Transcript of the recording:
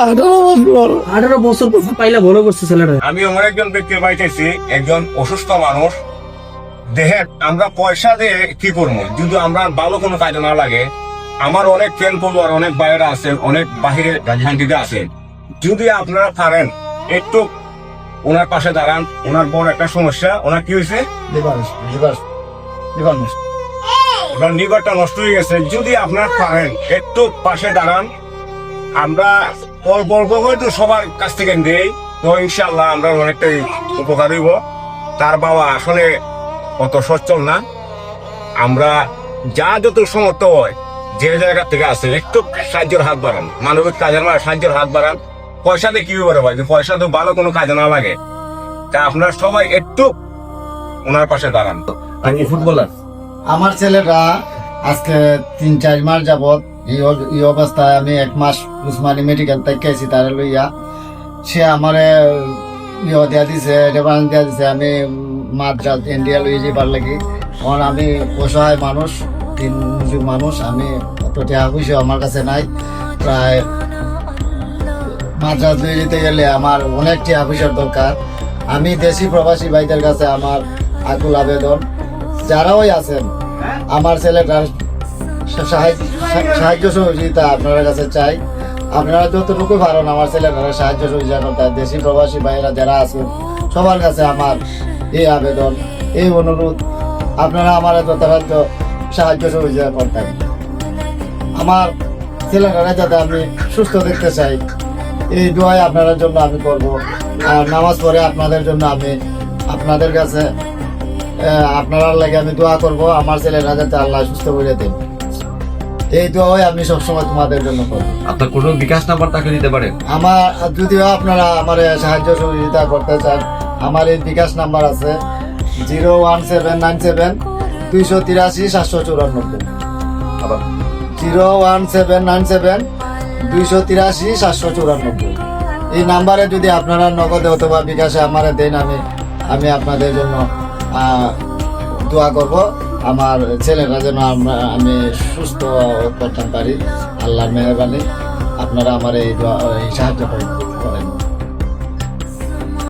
18 বছর পাইলা ভালো করছে ছেলেটা। আমি এমন একজন ব্যক্তি পাইতেছি, একজন অসুস্থ মানুষ, দেখেন আমরা পয়সা দিয়ে কি করবো যদি আমরা ভালো কোনো কাজে না লাগে। আমার অনেক ফ্রেন্ড ফলোয়ার, অনেক বাইরে আছেন, অনেক বাহিরে রাজধানীতে আছেন। যদি আপনারা পারেন একটু ওনার পাশে দাঁড়ান। ওনার বড় একটা সমস্যা, ওনার কি হয়েছে, ওনার লিভারটা নষ্ট হয়ে গেছে। যদি আপনারা পারেন একটু পাশে দাঁড়ান, আমরা অল্প অল্প করে তো সবার কাছ থেকে দেই, তো ইনশাল্লাহ আমরা অনেকটাই উপকার হইব। তার বাবা আসলে অত সচ্ছল না। আমরা যা যত সমর্থ হয় যে জায়গা থেকে আছে একটু সাহায্যের হাত বাড়ান, মানবিক কাজের সাহায্যের হাত বাড়ান। পয়সাতে কি ব্যাপারে ভাই, পয়সা তো ভালো কোনো কাজে না লাগে। তা আপনারা সবাই একটু ওনার পাশে দাঁড়ান। ফুটবলার আমার ছেলেটা আজকে 3-4 মাস যাবত এই অবস্থায়, আমি 1 মাস উসমানী মেডিকেল থেকে আছি তারে লইয়া। সে আমারে দিয়া দিছে, রেফারেন্স দিয়া দিছে, আমি মাদ্রাজ ইন্ডিয়া লই যাবার লাগি। কারণ আমি অসহায় মানুষ, দিন মজুর মানুষ, আমি অত টাকা পয়সা আমার কাছে নাই। প্রায় মাদ্রাজ লই যেতে গেলে আমার অনেক টাকা পয়সার দরকার। আমি দেশি প্রবাসী ভাইদের কাছে আমার আকুল আবেদন, যারাই আছেন আমার ছেলেটার সাহায্য সহযোগিতা আপনার কাছে চাই। আপনারা যতটুকু পারেন আমার ছেলেটার সাহায্য সহযোগিতা করতে, দেশি প্রবাসী ভাইয়েরা যারা আছেন সবার কাছে আমার এই আবেদন, এই অনুরোধ, আপনারা আমার যথাযথ সাহায্য সহযোগিতা করতেন। আমার ছেলেটারা যাতে আমি সুস্থ দেখতে চাই, এই দোয়াই আপনাদের জন্য আমি করব। আর নামাজ পড়ে আপনাদের জন্য আমি আপনাদের কাছে আপনারা লাগে আমি দোয়া করব, আমার ছেলেরা যাতে আল্লাহ সুস্থ করে দেন। এই দোয়াই আমি সবসময় তোমাদের জন্য করবো। আপনার কোনো বিকাশ নাম্বার তাকে দিতে পারেন? আমার যদিও আপনারা আমার সাহায্য সহযোগিতা করতে চান, আমার এই বিকাশ নাম্বার আছে 01797 283 794। আবার 01797 283 794। এই নাম্বারে যদি আপনারা নগদে অথবা বিকাশে আমার দেন, আমি আপনাদের জন্য দোয়া করব আমার ছেলেরা যেন আমি সুস্থ করতে পারি। আল্লাহর মেহরবানি, আপনারা আমার এই সাহায্য করেন।